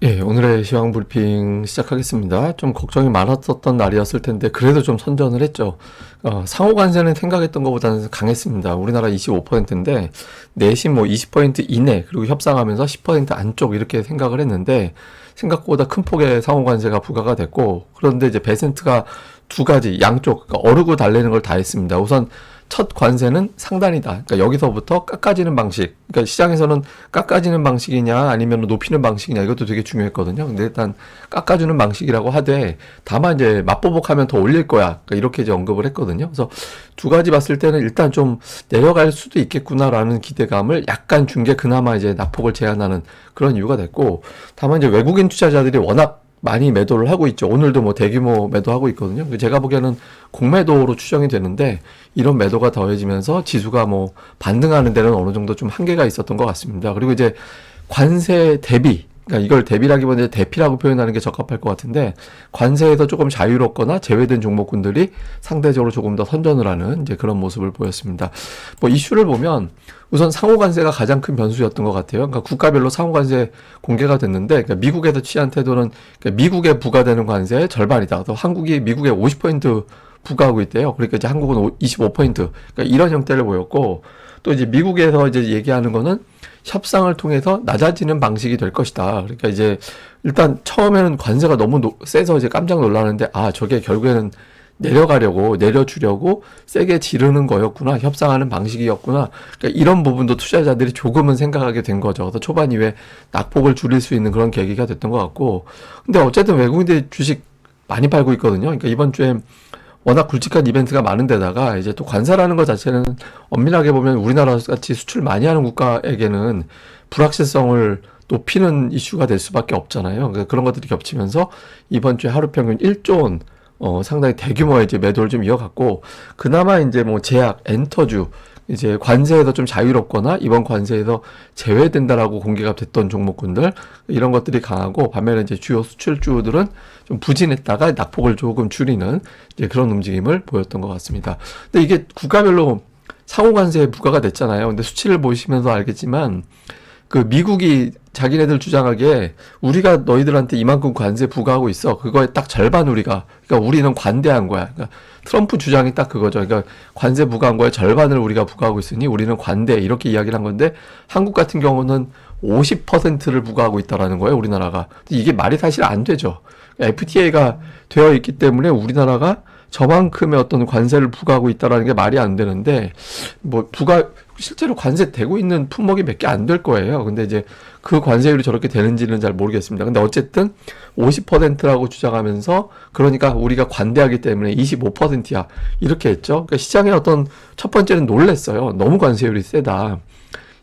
예, 오늘의 시황 브리핑 시작하겠습니다. 좀 걱정이 많았었던 날이었을 텐데 그래도 좀 선전을 했죠. 상호 관세는 생각했던 것보다는 강했습니다. 우리나라 25%인데 내심 뭐 20% 이내 그리고 협상하면서 10% 안쪽 이렇게 생각을 했는데 생각보다 큰 폭의 상호 관세가 부과가 됐고, 그런데 이제 베센트가 두 가지 양쪽, 그러니까 어르고 달래는 걸 다 했습니다. 우선 첫 관세는 상단이다. 그러니까 여기서부터 깎아지는 방식. 그러니까 시장에서는 깎아지는 방식이냐 아니면 높이는 방식이냐 이것도 되게 중요했거든요. 근데 일단 깎아주는 방식이라고 하되 다만 이제 맞보복하면 더 올릴 거야. 그러니까 이렇게 이제 언급을 했거든요. 그래서 두 가지 봤을 때는 일단 좀 내려갈 수도 있겠구나라는 기대감을 약간 준 게 그나마 이제 낙폭을 제한하는 그런 이유가 됐고, 다만 이제 외국인 투자자들이 워낙 많이 매도를 하고 있죠. 오늘도 뭐 대규모 매도하고 있거든요. 제가 보기에는 공매도로 추정이 되는데 이런 매도가 더해지면서 지수가 뭐 반등하는 데는 어느 정도 좀 한계가 있었던 것 같습니다. 그리고 이제 관세 대비, 그러니까 이걸 대비라기보다 대피라고 표현하는 게 적합할 것 같은데, 관세에서 조금 자유롭거나 제외된 종목군들이 상대적으로 조금 더 선전을 하는 이제 그런 모습을 보였습니다. 뭐 이슈를 보면 우선 상호관세가 가장 큰 변수였던 것 같아요. 그러니까 국가별로 상호관세 공개가 됐는데, 그러니까 미국에서 취한 태도는 그러니까 미국에 부과되는 관세의 절반이다. 또 한국이 미국에 50% 부과하고 있대요. 그러니까 이제 한국은 25%. 그러니까 이런 형태를 보였고, 또 이제 미국에서 이제 얘기하는 거는 협상을 통해서 낮아지는 방식이 될 것이다. 그러니까 이제 일단 처음에는 관세가 너무 세서 이제 깜짝 놀라는데, 아, 저게 결국에는 내려주려고 세게 지르는 거였구나. 협상하는 방식이었구나. 그러니까 이런 부분도 투자자들이 조금은 생각하게 된 거죠. 그래서 초반 이후에 낙폭을 줄일 수 있는 그런 계기가 됐던 것 같고. 근데 어쨌든 외국인들이 주식 많이 팔고 있거든요. 그러니까 이번 주에 워낙 굵직한 이벤트가 많은 데다가 이제 또 관세라는 것 자체는 엄밀하게 보면 우리나라 같이 수출 많이 하는 국가에게는 불확실성을 높이는 이슈가 될 수밖에 없잖아요. 그러니까 그런 것들이 겹치면서 이번 주에 하루 평균 1조 원 상당히 대규모의 이제 매도를 좀 이어갔고, 그나마 이제 뭐 제약, 엔터주, 이제 관세에서 좀 자유롭거나 이번 관세에서 제외된다라고 공개가 됐던 종목군들, 이런 것들이 강하고, 반면에 이제 주요 수출주들은 좀 부진했다가 낙폭을 조금 줄이는 이제 그런 움직임을 보였던 것 같습니다. 근데 이게 국가별로 상호관세에 부과가 됐잖아요. 근데 수치를 보시면서 알겠지만 그 미국이 자기네들 주장하기에 우리가 너희들한테 이만큼 관세 부과하고 있어. 그거에 딱 절반 그러니까 우리는 관대한 거야. 그러니까 트럼프 주장이 딱 그거죠. 그러니까 관세 부과한 거에 절반을 우리가 부과하고 있으니 우리는 관대, 이렇게 이야기를 한 건데, 한국 같은 경우는 50%를 부과하고 있다라는 거예요, 우리나라가. 이게 말이 사실 안 되죠. FTA가 되어 있기 때문에 우리나라가 저만큼의 어떤 관세를 부과하고 있다라는 게 말이 안 되는데, 뭐 실제로 관세 되고 있는 품목이 몇 개 안 될 거예요. 근데 이제 그 관세율이 저렇게 되는지는 잘 모르겠습니다. 근데 어쨌든 50%라고 주장하면서, 그러니까 우리가 관대하기 때문에 25%야 이렇게 했죠. 그러니까 시장의 어떤 첫 번째는 놀랬어요. 너무 관세율이 세다.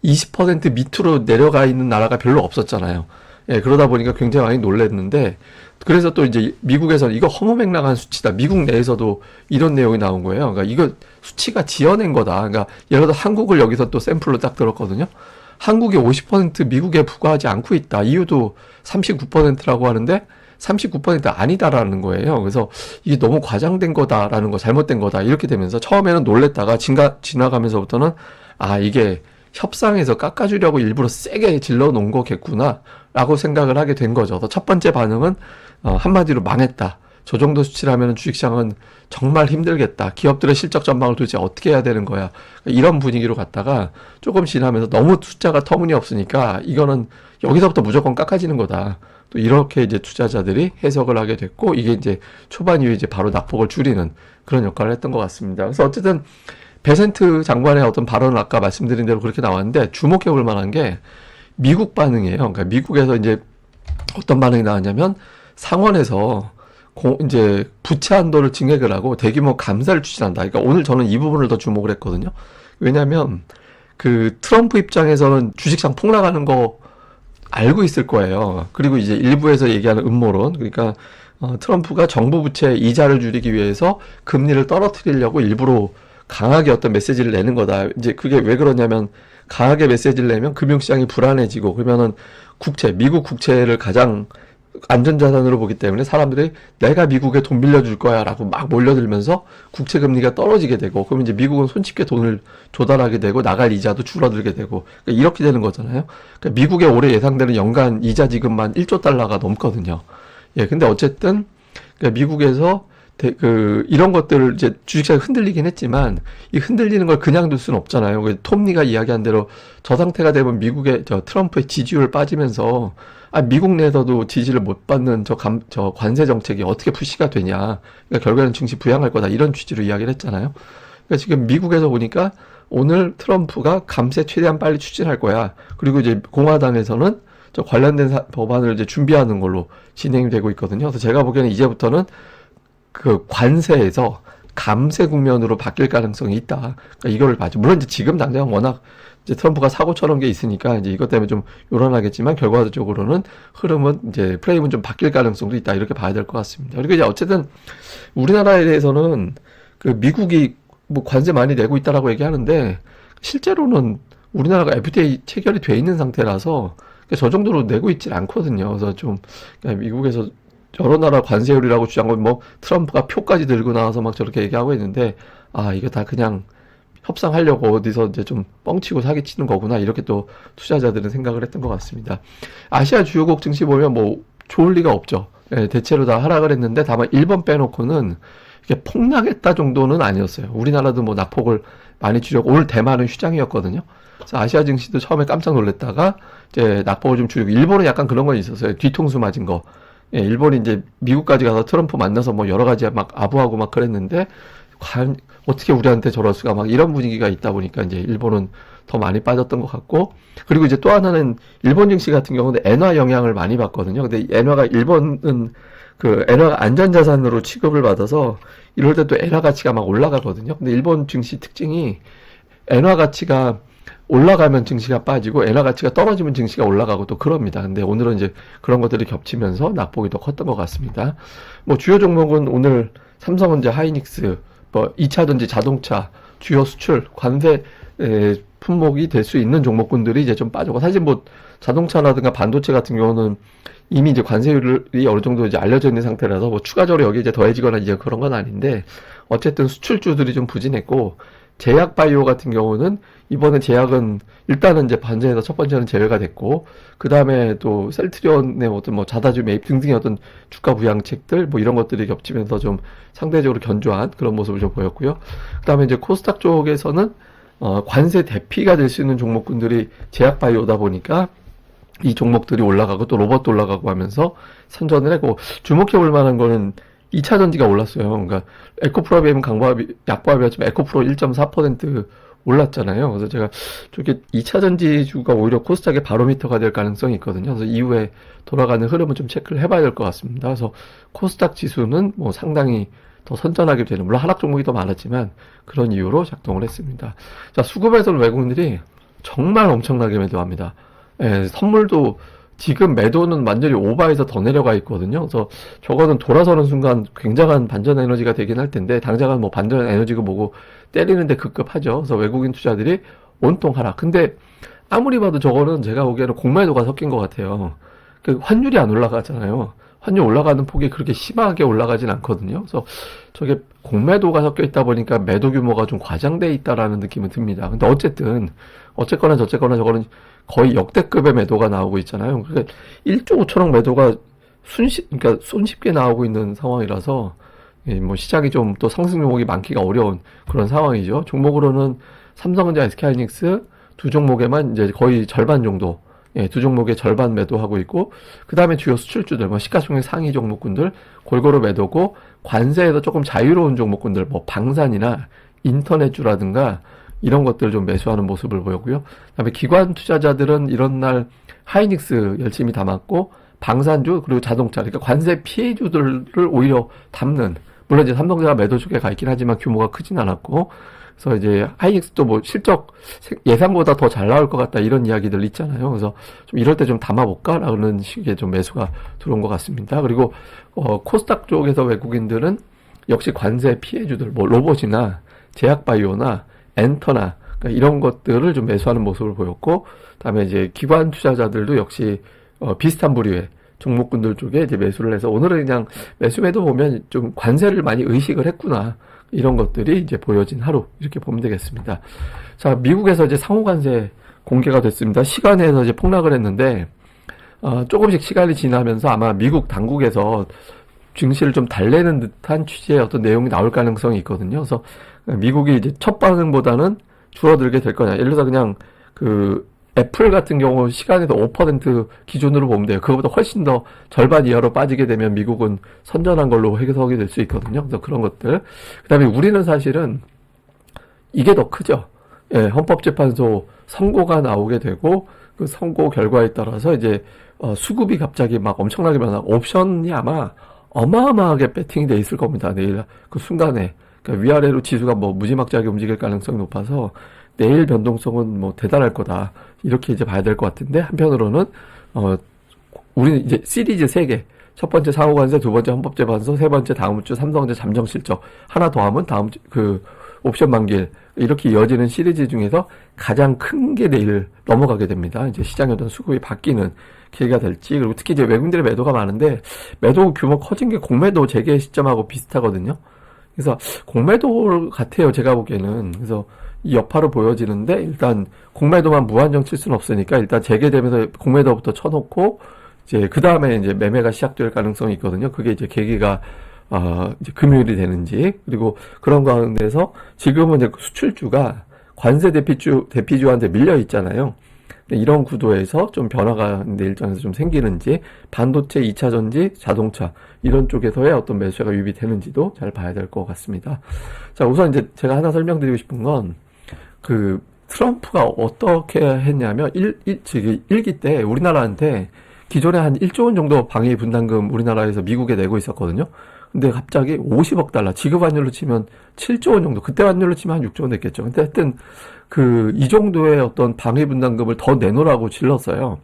20% 밑으로 내려가 있는 나라가 별로 없었잖아요. 예, 그러다 보니까 굉장히 많이 놀랬는데, 그래서 또 이제 미국에서는 이거 허무맹랑한 수치다. 미국 내에서도 이런 내용이 나온 거예요. 그러니까 이거 수치가 지어낸 거다. 그러니까 예를 들어 한국을 여기서 또 샘플로 딱 들었거든요. 한국이 50% 미국에 부과하지 않고 있다. 이유도 39%라고 하는데 39% 아니다라는 거예요. 그래서 이게 너무 과장된 거다라는 거, 잘못된 거다. 이렇게 되면서 처음에는 놀랬다가 지나가면서부터는, 아, 이게 협상에서 깎아주려고 일부러 세게 질러 놓은 거겠구나 라고 생각을 하게 된 거죠. 첫 번째 반응은 한마디로 망했다. 저 정도 수치라면 주식시장은 정말 힘들겠다. 기업들의 실적 전망을 도대체 어떻게 해야 되는 거야. 이런 분위기로 갔다가 조금 지나면서 너무 숫자가 터무니없으니까 이거는 여기서부터 무조건 깎아지는 거다. 또 이렇게 이제 투자자들이 해석을 하게 됐고, 이게 이제 초반 이후에 이제 바로 낙폭을 줄이는 그런 역할을 했던 것 같습니다. 그래서 어쨌든 베센트 장관의 어떤 발언은 아까 말씀드린 대로 그렇게 나왔는데, 주목해 볼 만한 게 미국 반응이에요. 그러니까 미국에서 이제 어떤 반응이 나왔냐면, 상원에서 이제 부채 한도를 증액을 하고 대규모 감사를 추진한다. 그러니까 오늘 저는 이 부분을 더 주목을 했거든요. 왜냐하면 그 트럼프 입장에서는 주식시장 폭락하는 거 알고 있을 거예요. 그리고 이제 일부에서 얘기하는 음모론, 그러니까 트럼프가 정부 부채 이자를 줄이기 위해서 금리를 떨어뜨리려고 일부러 강하게 어떤 메시지를 내는 거다. 이제 그게 왜 그러냐면, 강하게 메시지를 내면 금융시장이 불안해지고, 그러면은 미국 국채를 가장 안전자산으로 보기 때문에 사람들이 내가 미국에 돈 빌려줄 거야 라고 막 몰려들면서 국채 금리가 떨어지게 되고, 그러면 이제 미국은 손쉽게 돈을 조달하게 되고 나갈 이자도 줄어들게 되고, 그러니까 이렇게 되는 거잖아요. 그러니까 미국의 올해 예상되는 연간 이자 지급만 1조 달러가 넘거든요. 예, 근데 어쨌든 그러니까 미국에서 이런 것들을 이제 주식시장이 흔들리긴 했지만 이 흔들리는 걸 그냥 둘 수는 없잖아요. 톰리가 이야기한 대로 저 상태가 되면 미국의 트럼프의 지지율 빠지면서 미국 내에서도 지지를 못 받는 저 관세 정책이 어떻게 푸시가 되냐. 그러니까 결국에는 증시 부양할 거다. 이런 취지로 이야기를 했잖아요. 그러니까 지금 미국에서 보니까 오늘 트럼프가 감세 최대한 빨리 추진할 거야. 그리고 이제 공화당에서는 저 관련된 법안을 이제 준비하는 걸로 진행이 되고 있거든요. 그래서 제가 보기에는 이제부터는 그 관세에서 감세 국면으로 바뀔 가능성이 있다. 그러니까 이거를 봐죠. 물론 이제 지금 당장 워낙 이제 트럼프가 사고처럼 게 있으니까 이제 이것 때문에 좀 요란하겠지만 결과적으로는 흐름은 이제 프레임은 좀 바뀔 가능성도 있다. 이렇게 봐야 될 것 같습니다. 그리고 이제 어쨌든 우리나라에 대해서는 그 미국이 뭐 관세 많이 내고 있다라고 얘기하는데 실제로는 우리나라가 FTA 체결이 돼 있는 상태라서 저 정도로 내고 있질 않거든요. 그래서 좀 미국에서 여러 나라 관세율이라고 주장하고 뭐 트럼프가 표까지 들고 나와서 막 저렇게 얘기하고 있는데 이거 다 그냥 협상하려고 어디서 이제 좀 뻥치고 사기치는 거구나 이렇게 또 투자자들은 생각을 했던 것 같습니다. 아시아 주요국 증시 보면 뭐 좋을 리가 없죠. 예, 대체로 다 하락을 했는데 다만 일본 빼놓고는 이게 폭락했다 정도는 아니었어요. 우리나라도 뭐 낙폭을 많이 줄였고 오늘 대만은 휴장이었거든요. 그래서 아시아 증시도 처음에 깜짝 놀랐다가 이제 낙폭을 좀 줄이고 일본은 약간 그런 건 있었어요. 뒤통수 맞은 거. 예, 일본이 이제 미국까지 가서 트럼프 만나서 뭐 여러 가지 막 아부하고 막 그랬는데 어떻게 우리한테 저럴 수가 막 이런 분위기가 있다 보니까 이제 일본은 더 많이 빠졌던 것 같고, 그리고 이제 또 하나는 일본 증시 같은 경우는 엔화 영향을 많이 받거든요. 근데 엔화가 일본은 그 엔화가 안전자산으로 취급을 받아서 이럴 때 또 엔화 가치가 막 올라가거든요. 근데 일본 증시 특징이 엔화 가치가 올라가면 증시가 빠지고 엔화 가치가 떨어지면 증시가 올라가고 또 그럽니다. 근데 오늘은 이제 그런 것들이 겹치면서 낙폭이 더 컸던 것 같습니다. 뭐 주요 종목은 오늘 삼성전자, 하이닉스, 뭐 2차전지, 자동차, 주요 수출, 관세 품목이 될 수 있는 종목군들이 이제 좀 빠지고, 사실 뭐 자동차라든가 반도체 같은 경우는 이미 이제 관세율이 어느 정도 이제 알려져 있는 상태라서 뭐 추가적으로 여기 이제 더해지거나 이제 그런 건 아닌데, 어쨌든 수출주들이 좀 부진했고, 제약 바이오 같은 경우는 이번에 제약은 일단은 이제 반전에서 첫 번째는 제외가 됐고, 그 다음에 또 셀트리온의 어떤 뭐 자사주 매입 등등의 어떤 주가 부양책들 뭐 이런 것들이 겹치면서 좀 상대적으로 견조한 그런 모습을 좀 보였고요. 그 다음에 이제 코스닥 쪽에서는 관세 대피가 될 수 있는 종목군들이 제약 바이오다 보니까 이 종목들이 올라가고 또 로봇도 올라가고 하면서 선전을 했고, 주목해 볼 만한 거는 2차 전지가 올랐어요. 그러니까 에코프로 강보합이 약보합이었지만 에코프로 1.4% 올랐잖아요. 그래서 제가 저게 2차 전지주가 오히려 코스닥의 바로미터가 될 가능성이 있거든요. 그래서 이후에 돌아가는 흐름은 좀 체크를 해봐야 될 것 같습니다. 그래서 코스닥 지수는 뭐 상당히 더 선전하게 되는, 물론 하락 종목이 더 많았지만 그런 이유로 작동을 했습니다. 자, 수급에서는 외국인들이 정말 엄청나게 매도합니다. 예, 선물도 지금 매도는 완전히 오버해서 더 내려가 있거든요. 그래서 저거는 돌아서는 순간 굉장한 반전 에너지가 되긴 할 텐데, 당장은 뭐 반전 에너지가 뭐고 때리는데 급급하죠. 그래서 외국인 투자들이 온통 하락. 근데 아무리 봐도 저거는 제가 보기에는 공매도가 섞인 것 같아요. 그 환율이 안 올라가잖아요. 환율 올라가는 폭이 그렇게 심하게 올라가진 않거든요. 그래서 저게 공매도가 섞여 있다 보니까 매도 규모가 좀 과장돼 있다라는 느낌은 듭니다. 근데 어쨌거나 저쨌거나 저거는 거의 역대급의 매도가 나오고 있잖아요. 그러니까 1조 5천억 매도가 그러니까 손쉽게 나오고 있는 상황이라서, 뭐 시장이 좀 또 상승 종목이 많기가 어려운 그런 상황이죠. 종목으로는 삼성전자, SK하이닉스 두 종목에만 이제 거의 절반 정도, 두 종목의 절반 매도하고 있고, 그 다음에 주요 수출주들, 뭐 시가총액 상위 종목군들 골고루 매도고, 관세에서 조금 자유로운 종목군들, 뭐 방산이나 인터넷주라든가 이런 것들을 좀 매수하는 모습을 보였고요. 그다음에 기관 투자자들은 이런 날 하이닉스 열심히 담았고, 방산주 그리고 자동차, 그러니까 관세 피해주들을 오히려 담는, 물론 이제 삼성전자 매도 쪽에 가 있긴 하지만 규모가 크진 않았고, 그래서 이제 하이닉스도 뭐 실적 예상보다 더 잘 나올 것 같다 이런 이야기들 있잖아요. 그래서 좀 이럴 때 좀 담아볼까라는 식의 좀 매수가 들어온 것 같습니다. 그리고 코스닥 쪽에서 외국인들은 역시 관세 피해주들, 뭐 로봇이나 제약바이오나 엔터나, 그러니까 이런 것들을 좀 매수하는 모습을 보였고, 그다음에 이제 기관 투자자들도 역시 비슷한 부류의 종목군들 쪽에 이제 매수를 해서 오늘은 그냥 매수매도 보면 좀 관세를 많이 의식을 했구나. 이런 것들이 이제 보여진 하루 이렇게 보면 되겠습니다. 자, 미국에서 이제 상호관세 공개가 됐습니다. 시간에서 이제 폭락을 했는데 조금씩 시간이 지나면서 아마 미국 당국에서 증시를 좀 달래는 듯한 취지의 어떤 내용이 나올 가능성이 있거든요. 그래서 미국이 이제 첫 반응보다는 줄어들게 될 거냐. 예를 들어서 그냥 그 애플 같은 경우 시간에도 5% 기준으로 보면 돼요. 그거보다 훨씬 더 절반 이하로 빠지게 되면 미국은 선전한 걸로 해석이 될 수 있거든요. 그래서 그런 것들. 그 다음에 우리는 사실은 이게 더 크죠. 예, 헌법재판소 선고가 나오게 되고 그 선고 결과에 따라서 이제 수급이 갑자기 막 엄청나게 변하고 옵션이 아마 어마어마하게 배팅이 돼 있을 겁니다. 내일 그 순간에. 그러니까 위아래로 지수가 뭐 무지막지하게 움직일 가능성이 높아서 내일 변동성은 뭐 대단할 거다. 이렇게 이제 봐야 될 것 같은데, 한편으로는, 우리는 이제 시리즈 3개. 첫 번째 상호관세, 두 번째 헌법재판소, 세 번째 다음 주 삼성전자 잠정실적. 하나 더 하면 다음 주, 옵션 만기일. 이렇게 이어지는 시리즈 중에서 가장 큰 게 내일 넘어가게 됩니다. 이제 시장의 어떤 수급이 바뀌는 계기가 될지. 그리고 특히 이제 외국인들의 매도가 많은데, 매도 규모 커진 게 공매도 재개 시점하고 비슷하거든요. 그래서 공매도 같아요, 제가 보기에는. 그래서 이 여파로 보여지는데, 일단 공매도만 무한정 칠 수는 없으니까 일단 재개되면서 공매도부터 쳐놓고 이제 그 다음에 이제 매매가 시작될 가능성이 있거든요. 그게 이제 계기가 이제 금요일이 되는지. 그리고 그런 가운데서 지금은 이제 수출주가 관세 대피주한테 밀려 있잖아요. 이런 구도에서 좀 변화가 내일장에서 좀 생기는지, 반도체, 2차 전지, 자동차 이런 쪽에서의 어떤 매수가 유입이 되는지도 잘 봐야 될 것 같습니다. 자, 우선 이제 제가 하나 설명드리고 싶은 건 트럼프가 어떻게 했냐면 1기 때 우리나라한테 기존에 한 1조 원 정도 방위 분담금 우리나라에서 미국에 내고 있었거든요. 근데 갑자기 50억 달러, 지급 환율로 치면 7조 원 정도, 그때 환율로 치면 한 6조 원 됐겠죠. 근데 하여튼 이 정도의 어떤 방위 분담금을 더 내놓으라고 질렀어요.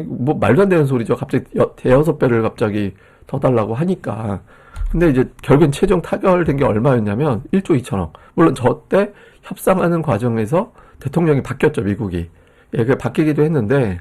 뭐 말도 안 되는 소리죠. 갑자기 대여섯 배를 갑자기 더 달라고 하니까. 근데 이제 결국엔 최종 타결된 게 얼마였냐면 1조 2천억. 물론 저 때 협상하는 과정에서 대통령이 바뀌었죠, 미국이. 예, 그게 바뀌기도 했는데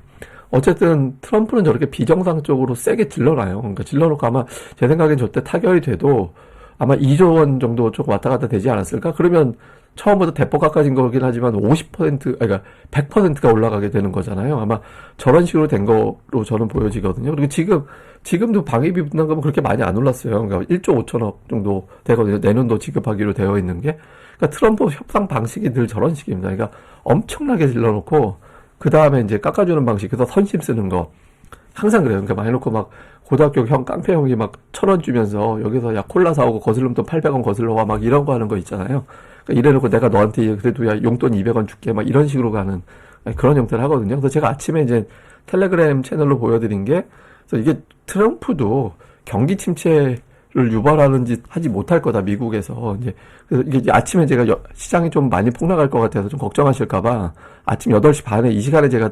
어쨌든 트럼프는 저렇게 비정상적으로 세게 질러놔요. 그러니까 질러놓고 아마 제 생각엔 저때 타결이 돼도 아마 2조 원 정도 조금 왔다 갔다 되지 않았을까? 그러면 처음부터 대폭 깎아진 거긴 하지만 그러니까 100%가 올라가게 되는 거잖아요. 아마 저런 식으로 된 거로 저는 보여지거든요. 그리고 지금도 방위비 분담금은 그렇게 많이 안 올랐어요. 그러니까 1조 5천억 정도 되거든요. 내년도 지급하기로 되어 있는 게. 그러니까 트럼프 협상 방식이 늘 저런 식입니다. 그러니까 엄청나게 질러놓고 그 다음에 이제 깎아주는 방식, 그래서 선심 쓰는 거. 항상 그래요. 그러니까 많이 놓고 막 고등학교 깡패 형이 막 1,000원 주면서 여기서 야 콜라 사오고 거슬러면 또 800원 거슬러 와 막 이런 거 하는 거 있잖아요. 그러니까 이래놓고 내가 너한테 그래도 야 용돈 200원 줄게 막 이런 식으로 가는 그런 형태를 하거든요. 그래서 제가 아침에 이제 텔레그램 채널로 보여드린 게, 그래서 이게 트럼프도 경기 침체를 유발하는 짓 하지 못할 거다, 미국에서. 그래서 이게 아침에 제가 시장이 좀 많이 폭락할 것 같아서 좀 걱정하실까봐 아침 8시 반에 이 시간에 제가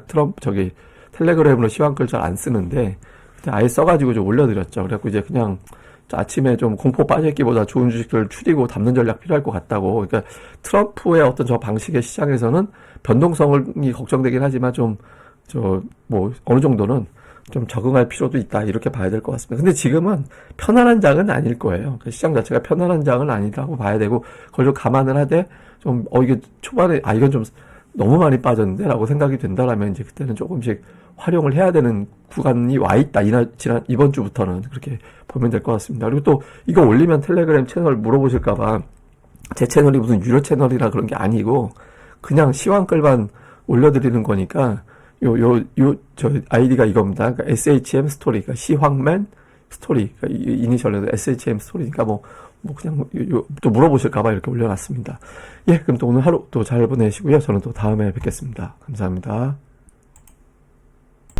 텔레그램으로 시황글 잘 안 쓰는데 아예 써가지고 좀 올려드렸죠. 그래갖고 이제 그냥 아침에 좀 공포 빠져있기보다 좋은 주식들을 추리고 담는 전략 필요할 것 같다고. 그러니까 트럼프의 어떤 저 방식의 시장에서는 변동성이 걱정되긴 하지만 어느 정도는 좀 적응할 필요도 있다, 이렇게 봐야 될 것 같습니다. 근데 지금은 편안한 장은 아닐 거예요. 시장 자체가 편안한 장은 아니라고 봐야 되고, 그걸 좀 감안을 하되, 이게 초반에, 이건 좀 너무 많이 빠졌는데? 라고 생각이 된다라면, 이제 그때는 조금씩 활용을 해야 되는 구간이 와 있다. 이번 주부터는. 그렇게 보면 될 것 같습니다. 그리고 또, 이거 올리면 텔레그램 채널 물어보실까봐, 제 채널이 무슨 유료 채널이라 그런 게 아니고, 그냥 시황글만 올려드리는 거니까, 저 아이디가 이겁니다. 그러니까 SHM 스토리, 그러니까 시황맨 스토리, 그러니까 이니셜에서 SHM 스토리니까 그냥 또 물어보실까봐 이렇게 올려놨습니다. 예, 그럼 또 오늘 하루 또 잘 보내시고요. 저는 또 다음에 뵙겠습니다. 감사합니다.